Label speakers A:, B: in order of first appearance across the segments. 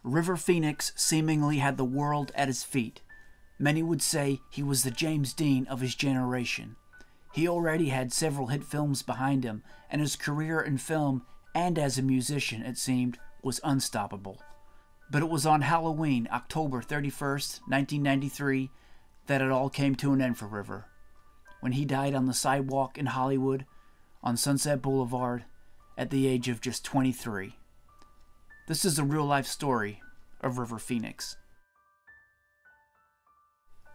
A: River Phoenix seemingly had the world at his feet. Many would say he was the James Dean of his generation. He already had several hit films behind him, and his career in film and as a musician, it seemed, was unstoppable. But it was on Halloween, October 31st, 1993, that it all came to an end for River, when he died on the sidewalk in Hollywood on Sunset Boulevard at the age of just 23. This is a real-life story of River Phoenix.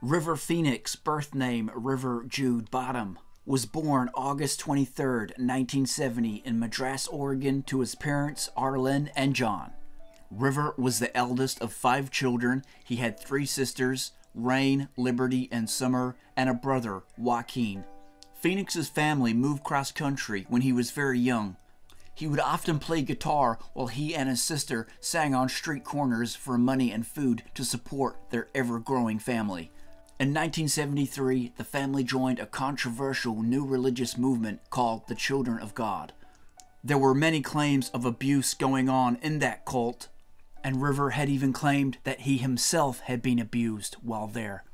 A: River Phoenix, birth name River Jude Bottom, was born August 23, 1970 in Madras, Oregon to his parents Arlen and John. River was the eldest of 5 children. He had 3 sisters, Rain, Liberty, and Summer, and a brother, Joaquin. Phoenix's family moved cross-country when he was very young. He would often play guitar while he and his sister sang on street corners for money and food to support their ever-growing family. In 1973, the family joined a controversial new religious movement called the Children of God. There were many claims of abuse going on in that cult, and River had even claimed that he himself had been abused while there.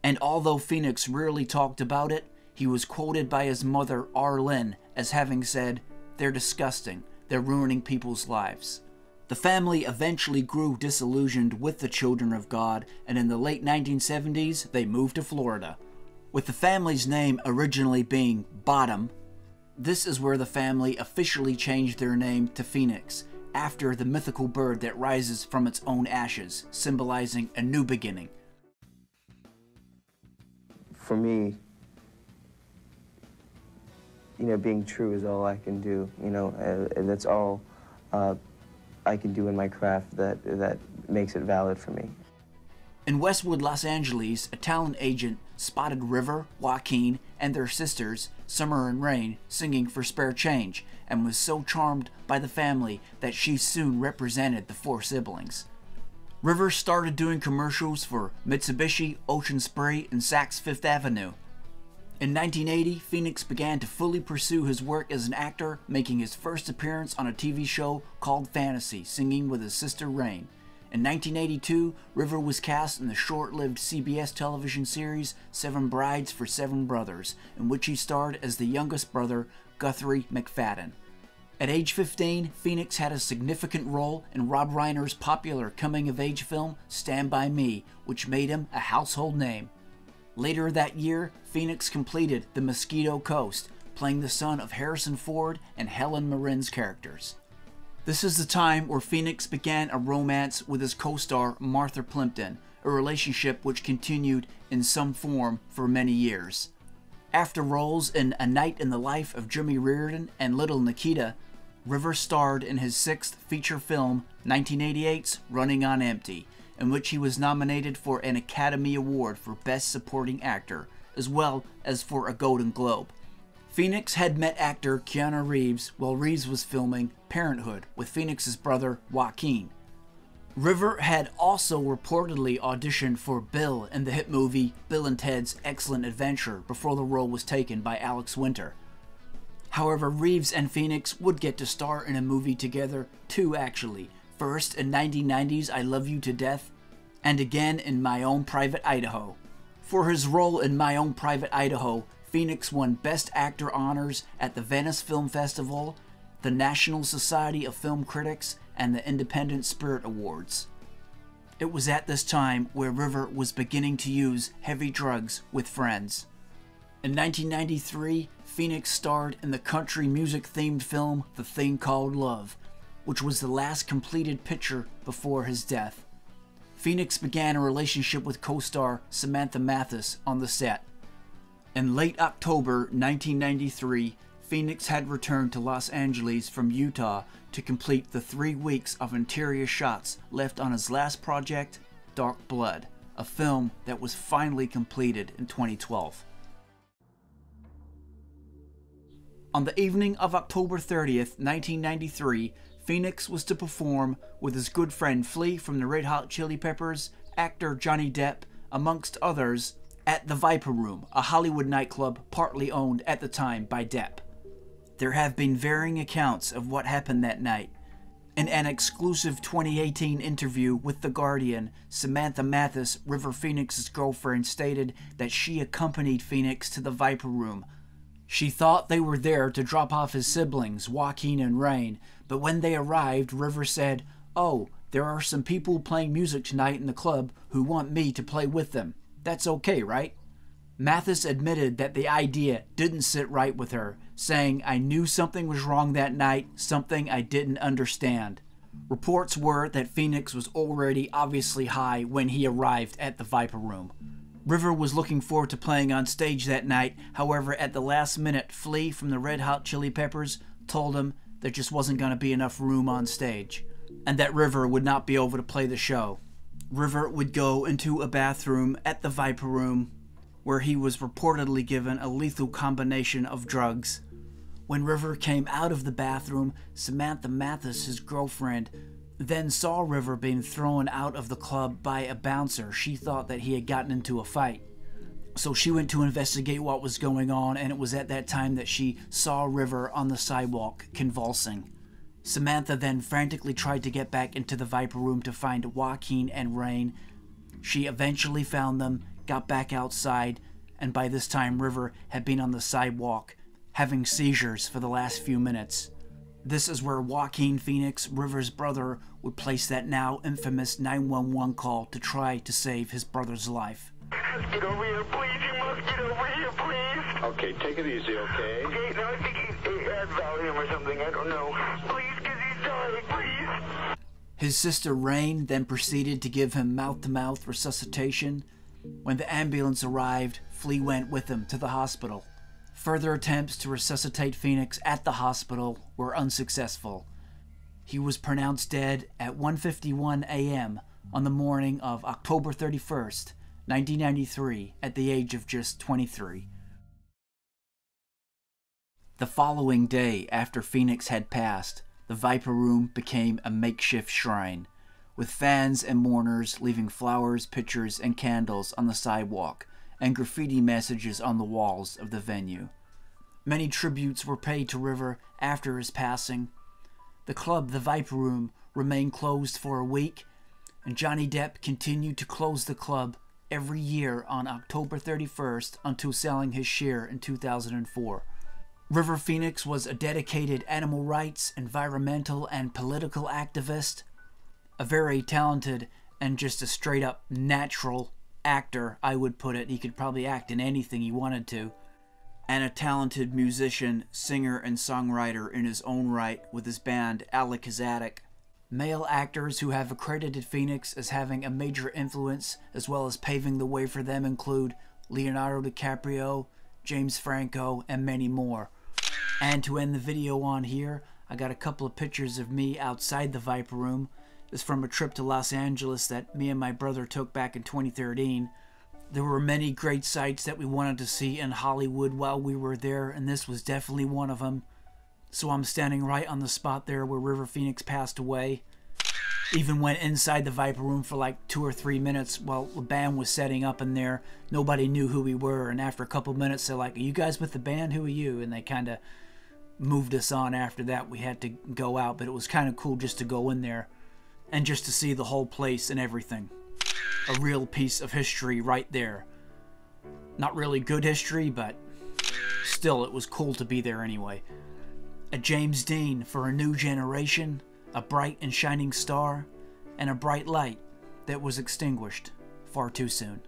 A: And although Phoenix rarely talked about it, he was quoted by his mother, Arlen, as having said, "They're disgusting. They're ruining people's lives." The family eventually grew disillusioned with the Children of God, and in the late 1970s, they moved to Florida. With the family's name originally being Bottom, this is where the family officially changed their name to Phoenix, after the mythical bird that rises from its own ashes, symbolizing a new beginning.
B: For me, being true is all I can do. That's all I can do in my craft that makes it valid for me.
A: In Westwood, Los Angeles, a talent agent spotted River, Joaquin, and their sisters, Summer and Rain, singing for spare change, and was so charmed by the family that she soon represented the 4 siblings. River started doing commercials for Mitsubishi, Ocean Spray, and Saks Fifth Avenue. In 1980, Phoenix began to fully pursue his work as an actor, making his first appearance on a TV show called Fantasy, singing with his sister Rain. In 1982, River was cast in the short-lived CBS television series 7 Brides for 7 Brothers, in which he starred as the youngest brother, Guthrie McFadden. At age 15, Phoenix had a significant role in Rob Reiner's popular coming-of-age film Stand By Me, which made him a household name. Later that year, Phoenix completed The Mosquito Coast, playing the son of Harrison Ford and Helen Mirren's characters. This is the time where Phoenix began a romance with his co-star Martha Plimpton, a relationship which continued in some form for many years. After roles in A Night in the Life of Jimmy Reardon and Little Nikita, River starred in his 6th feature film, 1988's Running on Empty, in which he was nominated for an Academy Award for Best Supporting Actor, as well as for a Golden Globe. Phoenix had met actor Keanu Reeves while Reeves was filming Parenthood with Phoenix's brother Joaquin. River had also reportedly auditioned for Bill in the hit movie Bill and Ted's Excellent Adventure before the role was taken by Alex Winter. However, Reeves and Phoenix would get to star in a movie together too, actually. First in 1990's I Love You to Death, and again in My Own Private Idaho. For his role in My Own Private Idaho, Phoenix won Best Actor honors at the Venice Film Festival, the National Society of Film Critics, and the Independent Spirit Awards. It was at this time where River was beginning to use heavy drugs with friends. In 1993, Phoenix starred in the country music-themed film The Thing Called Love, which was the last completed picture before his death. Phoenix began a relationship with co-star Samantha Mathis on the set. In late October 1993, Phoenix had returned to Los Angeles from Utah to complete the 3 weeks of interior shots left on his last project, Dark Blood, a film that was finally completed in 2012. On the evening of October 30th, 1993, Phoenix was to perform with his good friend Flea from the Red Hot Chili Peppers, actor Johnny Depp, amongst others, at the Viper Room, a Hollywood nightclub partly owned at the time by Depp. There have been varying accounts of what happened that night. In an exclusive 2018 interview with The Guardian, Samantha Mathis, River Phoenix's girlfriend, stated that she accompanied Phoenix to the Viper Room. She thought they were there to drop off his siblings, Joaquin and Rain, but when they arrived, River said, "Oh, there are some people playing music tonight in the club who want me to play with them. That's okay, right?" Mathis admitted that the idea didn't sit right with her, saying, "I knew something was wrong that night, something I didn't understand." Reports were that Phoenix was already obviously high when he arrived at the Viper Room. River was looking forward to playing on stage that night, however, at the last minute, Flea from the Red Hot Chili Peppers told him there just wasn't going to be enough room on stage, and that River would not be able to play the show. River would go into a bathroom at the Viper Room, where he was reportedly given a lethal combination of drugs. When River came out of the bathroom, Samantha Mathis, his girlfriend, then saw River being thrown out of the club by a bouncer. She thought that he had gotten into a fight. So she went to investigate what was going on, and it was at that time that she saw River on the sidewalk convulsing. Samantha then frantically tried to get back into the Viper Room to find Joaquin and Rain. She eventually found them, got back outside, and by this time River had been on the sidewalk, having seizures for the last few minutes. This is where Joaquin Phoenix, River's brother, would place that now infamous 911 call to try to save his brother's life.
C: Get over here, please. You must get over here, please.
D: Okay, take it easy, okay?
C: Okay, no, I think he had Valium or something. I don't know. Please, because he's dying, please.
A: His sister Rain then proceeded to give him mouth-to-mouth resuscitation. When the ambulance arrived, Flea went with him to the hospital. Further attempts to resuscitate Phoenix at the hospital were unsuccessful. He was pronounced dead at 1:51 a.m. on the morning of October 31st, 1993, at the age of just 23. The following day, after Phoenix had passed, the Viper Room became a makeshift shrine, with fans and mourners leaving flowers, pictures, and candles on the sidewalk, and graffiti messages on the walls of the venue. Many tributes were paid to River after his passing. The club, the Viper Room, remained closed for a week, and Johnny Depp continued to close the club every year on October 31st until selling his share in 2004. River Phoenix was a dedicated animal rights, environmental, and political activist, a very talented and just a straight-up natural actor, I would put it. He could probably act in anything he wanted to. And a talented musician, singer, and songwriter in his own right with his band Alakazattic. Male actors who have accredited Phoenix as having a major influence as well as paving the way for them include Leonardo DiCaprio, James Franco, and many more. And to end the video on here, I got a couple of pictures of me outside the Viper Room. This is from a trip to Los Angeles that me and my brother took back in 2013. There were many great sights that we wanted to see in Hollywood while we were there, and this was definitely one of them. So I'm standing right on the spot there where River Phoenix passed away. Even went inside the Viper Room for like 2 or 3 minutes while the band was setting up in there. Nobody knew who we were, and after a couple minutes they're like, "Are you guys with the band? Who are you?" And they kind of moved us on after that. We had to go out, but it was kind of cool just to go in there and just to see the whole place and everything. A real piece of history right there. Not really good history, but still it was cool to be there anyway. A James Dean for a new generation, a bright and shining star, and a bright light that was extinguished far too soon.